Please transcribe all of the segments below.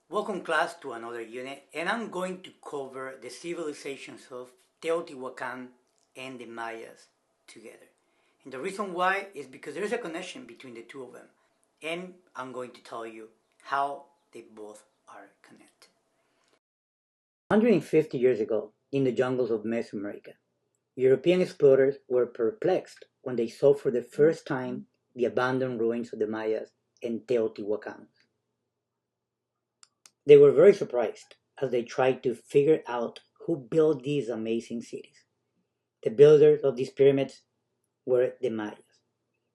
Welcome class to another unit, and I'm going to cover the civilizations of Teotihuacan and the Mayas together. And the reason why is because there's a connection between the two of them, and I'm going to tell you how they both are connected. 150 years ago, in the jungles of Mesoamerica, European explorers were perplexed when they saw for the first time the abandoned ruins of the Mayas and Teotihuacan. They were very surprised as they tried to figure out who built these amazing cities. The builders of these pyramids were the Mayas.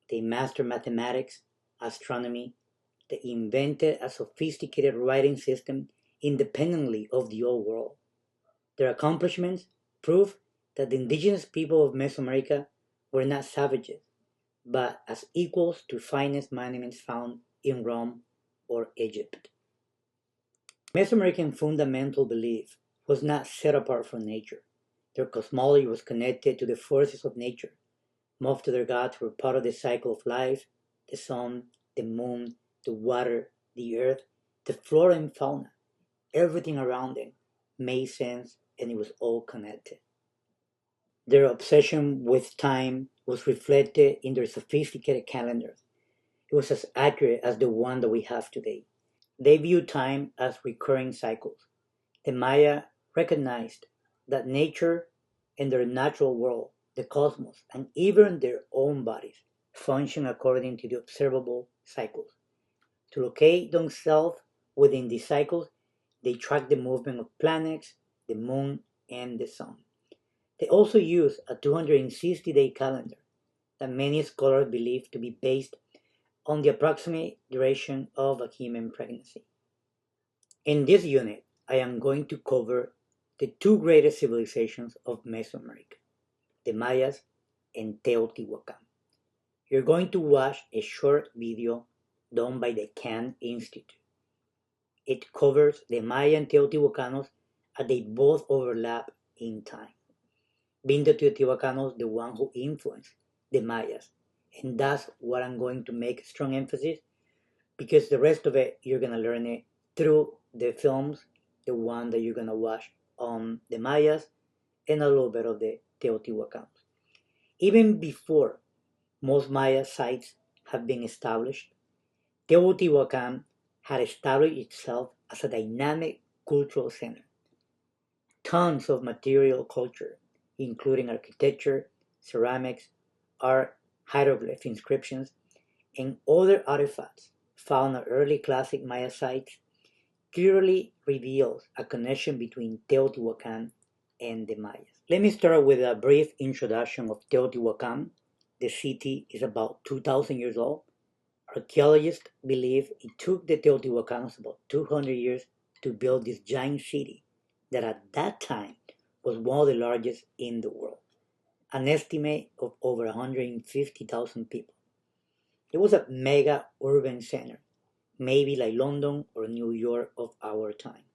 They mastered mathematics, astronomy, they invented a sophisticated writing system independently of the old world. Their accomplishments prove that the indigenous people of Mesoamerica were not savages, but as equals to finest monuments found in Rome or Egypt. Mesoamerican fundamental belief was not set apart from nature. Their cosmology was connected to the forces of nature. Most of their gods were part of the cycle of life: the sun, the moon, the water, the earth, the flora and fauna. Everything around them made sense and it was all connected. Their obsession with time was reflected in their sophisticated calendars. It was as accurate as the one that we have today. They viewed time as recurring cycles. The Maya recognized that nature and their natural world, the cosmos, and even their own bodies function according to the observable cycles. To locate themselves within these cycles, they track the movement of planets, the moon, and the sun. They also use a 260-day calendar that many scholars believe to be based on the approximate duration of a human pregnancy. In this unit, I am going to cover the two greatest civilizations of Mesoamerica, the Mayas and Teotihuacan. You're going to watch a short video done by the Can Institute. It covers the Maya and Teotihuacanos as they both overlap in time, being the Teotihuacanos the one who influenced the Mayas. And that's what I'm going to make strong emphasis, because the rest of it you're going to learn it through the films, the one that you're going to watch on the Mayas and a little bit of the Teotihuacans. Even before most Maya sites have been established, Teotihuacan had established itself as a dynamic cultural center. Tons of material culture, including architecture, ceramics, art, hieroglyph inscriptions, and other artifacts found at early classic Maya sites, clearly reveals a connection between Teotihuacan and the Mayas. Let me start with a brief introduction of Teotihuacan. The city is about 2,000 years old. Archaeologists believe it took the Teotihuacans about 200 years to build this giant city that at that time was one of the largest in the world, an estimate of over 150,000 people. It was a mega urban center, maybe like London or New York of our time.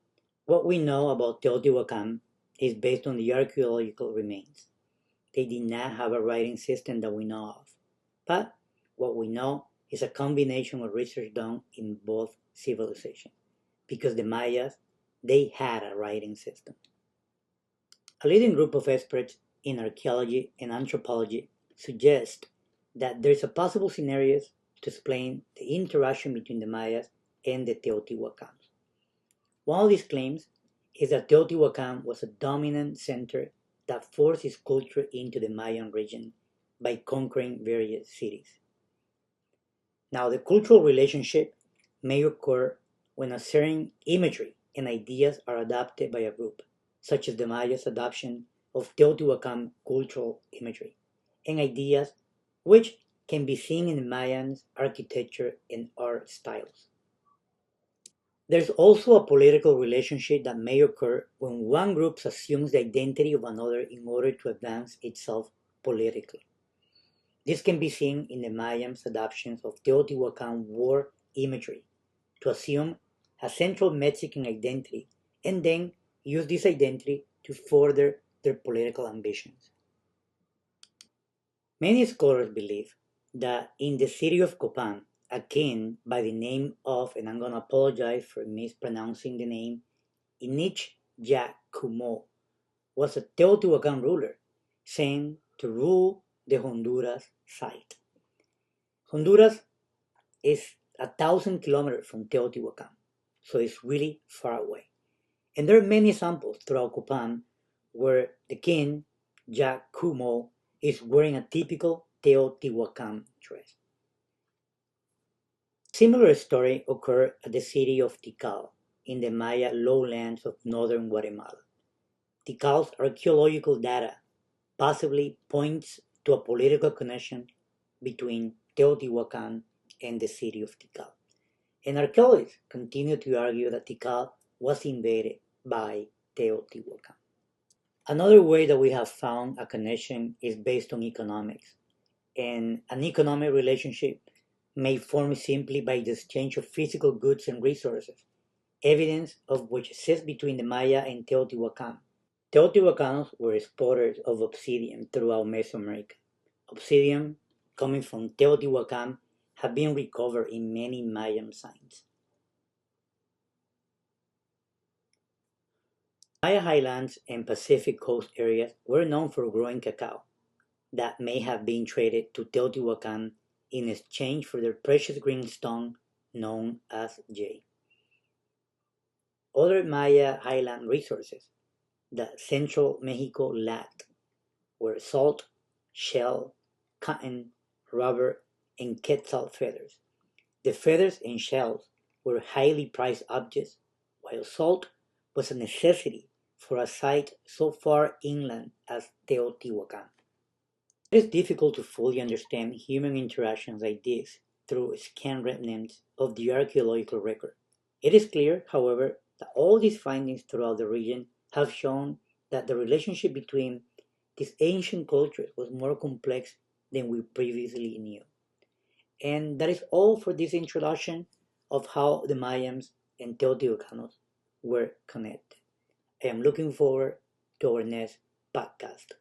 What we know about Teotihuacan is based on the archaeological remains. They did not have a writing system that we know of, but what we know is a combination of research done in both civilizations, because the Mayas, they had a writing system. A leading group of experts in archaeology and anthropology suggest that there is a possible scenarios to explain the interaction between the Mayas and the Teotihuacans. One of these claims is that Teotihuacan was a dominant center that forced its culture into the Mayan region by conquering various cities. Now, the cultural relationship may occur when a certain imagery and ideas are adopted by a group, such as the Mayas' adoption of Teotihuacan cultural imagery and ideas which can be seen in the Mayans' architecture and art styles. There's also a political relationship that may occur when one group assumes the identity of another in order to advance itself politically. This can be seen in the Mayans' adoptions of Teotihuacan war imagery to assume a central Mexican identity and then use this identity to further their political ambitions. Many scholars believe that in the city of Copan, a king by the name of, and I'm going to apologize for mispronouncing the name, Inich was a Teotihuacan ruler sent to rule the Honduras site. Honduras is 1,000 kilometers from Teotihuacan, so it's really far away. And there are many examples throughout Copan where the king, Jacumo, is wearing a typical Teotihuacan dress. Similar story occurred at the city of Tikal in the Maya lowlands of northern Guatemala. Tikal's archaeological data possibly points to a political connection between Teotihuacan and the city of Tikal. And archaeologists continue to argue that Tikal was invaded by Teotihuacan. Another way that we have found a connection is based on economics. And an economic relationship may form simply by the exchange of physical goods and resources, evidence of which exists between the Maya and Teotihuacan. Teotihuacans were exporters of obsidian throughout Mesoamerica. Obsidian, coming from Teotihuacan, have been recovered in many Mayan sites. Maya highlands and Pacific coast areas were known for growing cacao that may have been traded to Teotihuacan in exchange for their precious green stone known as jade. Other Maya highland resources that central Mexico lacked were salt, shell, cotton, rubber, and quetzal feathers. The feathers and shells were highly prized objects, while salt was a necessity for a site so far inland as Teotihuacan. It is difficult to fully understand human interactions like this through scant remnants of the archaeological record. It is clear, however, that all these findings throughout the region have shown that the relationship between these ancient cultures was more complex than we previously knew. And that is all for this introduction of how the Mayans and Teotihuacanos were connected. I am looking forward to our next podcast.